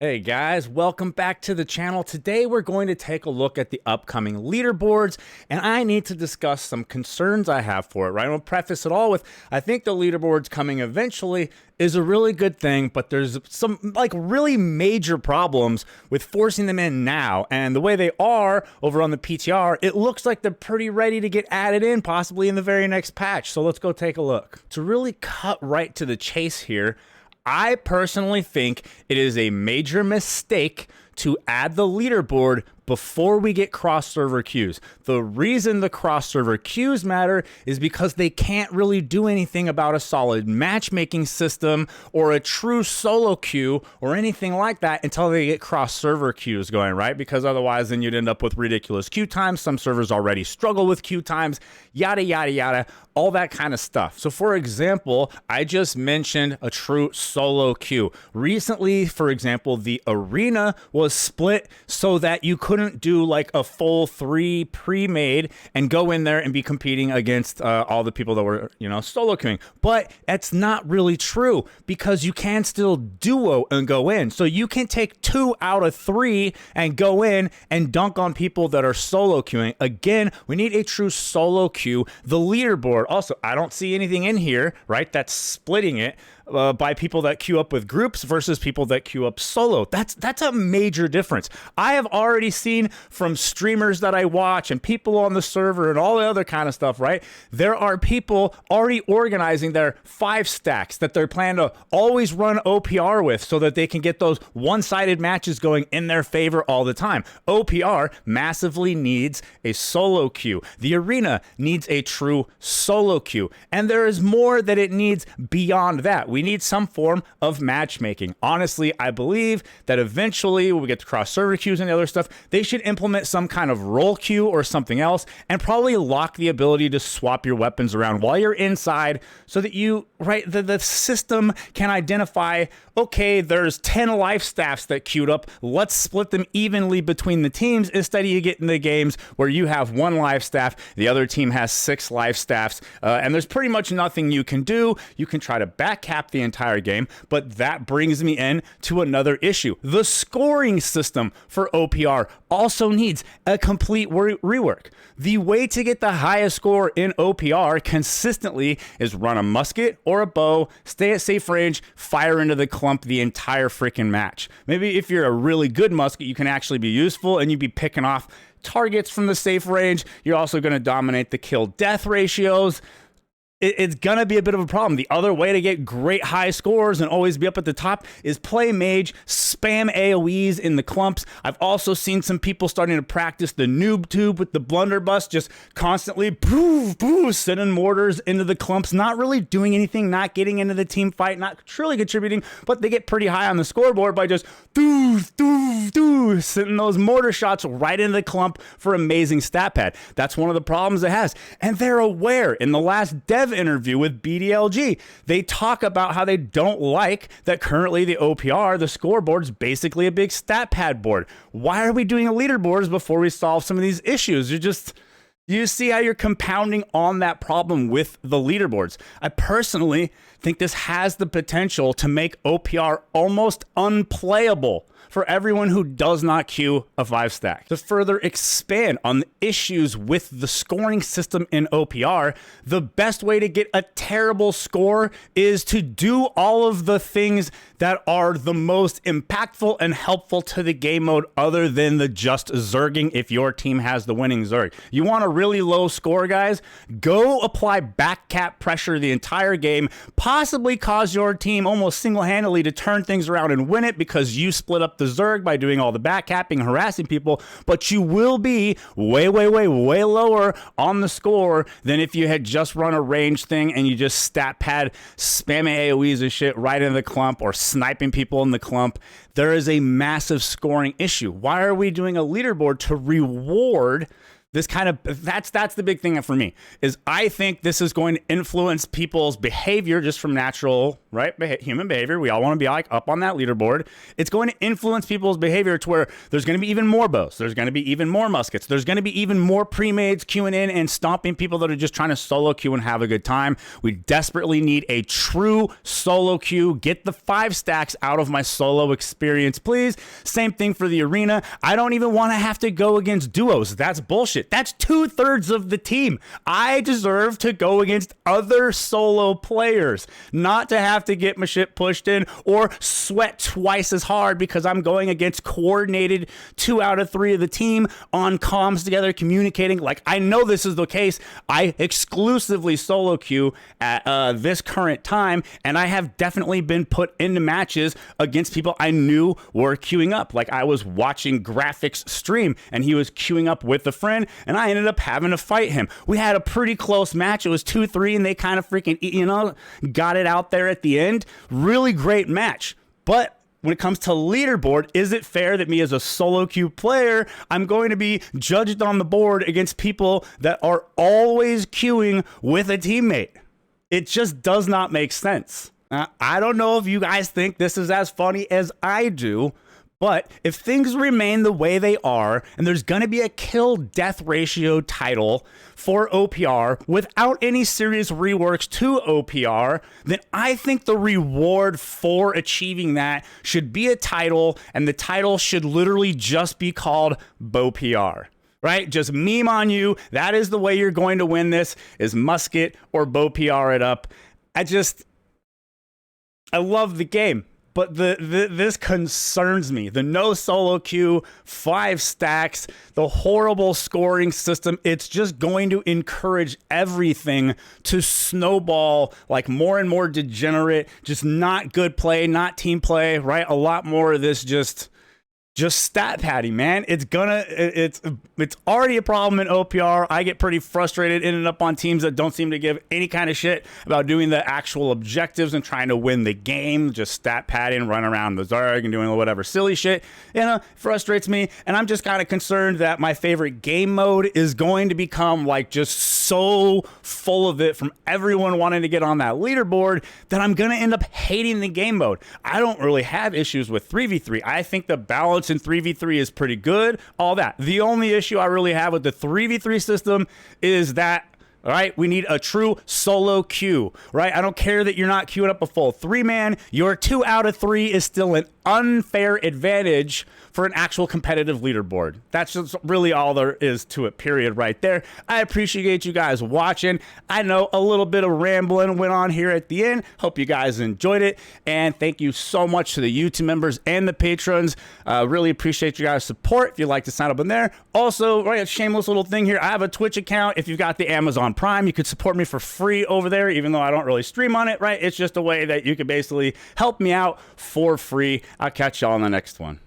Hey guys, welcome back to the channel. Today we're going to take a look at the upcoming leaderboards, and I need to discuss some concerns I have for it, right? I'll preface it all with, I think the leaderboards coming eventually is a really good thing, but there's some really major problems with forcing them in now. And the way they are over on the PTR, it looks like they're pretty ready to get added in, possibly in the very next patch. So let's go take a look. To really cut right to the chase here, I personally think it is a major mistake to add the leaderboard before we get cross-server queues. The reason the cross-server queues matter is because they can't really do anything about a solid matchmaking system or a true solo queue or anything like that until they get cross-server queues going, right? Because otherwise then you'd end up with ridiculous queue times. Some servers already struggle with queue times, yada, yada, yada, all that kind of stuff. So for example, I just mentioned a true solo queue. Recently, for example, the arena was split so that you couldn't do like a full 3 pre-made and go in there and be competing against all the people that were, solo queuing. But that's not really true because you can still duo and go in. So you can take 2 out of 3 and go in and dunk on people that are solo queuing. Again, we need a true solo queue. The leaderboard, also, I don't see anything in here, right, that's splitting it by people that queue up with groups versus people that queue up solo. That's a major difference. I have already seen from streamers that I watch and people on the server and all the other kind of stuff, right? There are people already organizing their 5 stacks that they're planning to always run OPR with so that they can get those one-sided matches going in their favor all the time. OPR massively needs a solo queue. The arena needs a true solo queue. And there is more that it needs beyond that. We need some form of matchmaking. Honestly, I believe that eventually when we get to cross-server queues and the other stuff, they should implement some kind of role queue or something else and probably lock the ability to swap your weapons around while you're inside so that the system can identify, okay, there's 10 life staffs that queued up. Let's split them evenly between the teams instead of you getting the games where you have 1 life staff, the other team has 6 life staffs, and there's pretty much nothing you can do. You can try to back cap the entire game, but that brings me in to another issue. The scoring system for OPR also needs a complete rework. The way to get the highest score in OPR consistently is run a musket or a bow, stay at safe range, fire into the clump the entire freaking match. Maybe if you're a really good musket, you can actually be useful and you'd be picking off targets from the safe range. You're also going to dominate the kill death ratios. It's going to be a bit of a problem. The other way to get great high scores and always be up at the top is play mage, spam AoEs in the clumps. I've also seen some people starting to practice the noob tube with the blunderbuss, just constantly sending mortars into the clumps, not really doing anything, not getting into the team fight, not truly contributing, but they get pretty high on the scoreboard by just sending those mortar shots right into the clump for amazing stat pad. That's one of the problems it has. And they're aware. In the last dev interview with BDLG, they talk about how they don't like that currently the OPR, the scoreboard's basically a big stat pad board. Why are we doing a leaderboards before we solve some of these issues? You see how you're compounding on that problem with the leaderboards. I personally think this has the potential to make OPR almost unplayable for everyone who does not queue a 5 stack. To further expand on the issues with the scoring system in OPR, the best way to get a terrible score is to do all of the things that are the most impactful and helpful to the game mode other than the just zerging if your team has the winning zerg. You want a really low score, guys? Go apply back cap pressure the entire game, possibly cause your team almost single-handedly to turn things around and win it because you split up the zerg by doing all the back capping, harassing people, but you will be way lower on the score than if you had just run a range thing and you just stat pad spamming AoEs and shit right into the clump or sniping people in the clump. There is a massive scoring issue. Why are we doing a leaderboard to reward this kind of that's the big thing for me is I think this is going to influence people's behavior just from natural, right, human behavior. We all want to be like up on that leaderboard. It's going to influence people's behavior to where there's going to be even more bows. There's going to be even more muskets. There's going to be even more pre-mades queuing in and stomping people that are just trying to solo queue and have a good time. We desperately need a true solo queue. Get the 5 stacks out of my solo experience, please. Same thing for the arena. I don't even want to have to go against duos. That's bullshit. That's 2/3 of the team. I deserve to go against other solo players, not to have to get my shit pushed in or sweat twice as hard because I'm going against coordinated 2 out of 3 of the team on comms together, communicating. Like, I know this is the case. I exclusively solo queue at this current time, and I have definitely been put into matches against people I knew were queuing up. Like, I was watching Graphics stream, and he was queuing up with a friend, and I ended up having to fight him. We had a pretty close match. It was 2-3, and they kind of freaking, got it out there at the end. Really great match. But when it comes to leaderboard, is it fair that me as a solo queue player, I'm going to be judged on the board against people that are always queuing with a teammate? It just does not make sense. I don't know if you guys think this is as funny as I do, but if things remain the way they are, and there's going to be a kill-death ratio title for OPR without any serious reworks to OPR, then I think the reward for achieving that should be a title, and the title should literally just be called BOPR. Right? Just meme on you. That is the way you're going to win this, is musket or BOPR it up. I love the game. But this concerns me. The no solo queue, 5 stacks, the horrible scoring system. It's just going to encourage everything to snowball, like more and more degenerate, just not good play, not team play, right? A lot more of this just stat padding, man. It's already a problem in OPR. I get pretty frustrated ending up on teams that don't seem to give any kind of shit about doing the actual objectives and trying to win the game. Just stat padding, run around the Zerg and doing whatever silly shit. Frustrates me. And I'm just kind of concerned that my favorite game mode is going to become like just so full of it from everyone wanting to get on that leaderboard that I'm going to end up hating the game mode. I don't really have issues with 3v3. I think the balance in 3v3 is pretty good, all that. The only issue I really have with the 3v3 system is that, all right, we need a true solo queue, right? I don't care that you're not queuing up a full 3-man. Your 2 out of 3 is still an unfair advantage for an actual competitive leaderboard. That's just really all there is to it, period, right there. I appreciate you guys watching. I know a little bit of rambling went on here at the end. Hope you guys enjoyed it. And thank you so much to the YouTube members and the patrons. Really appreciate you guys' support. If you'd like to sign up in there. Also, right, a shameless little thing here. I have a Twitch account. If you've got the Amazon Prime, you could support me for free over there, even though I don't really stream on it, right? It's just a way that you can basically help me out for free. I'll catch y'all on the next one.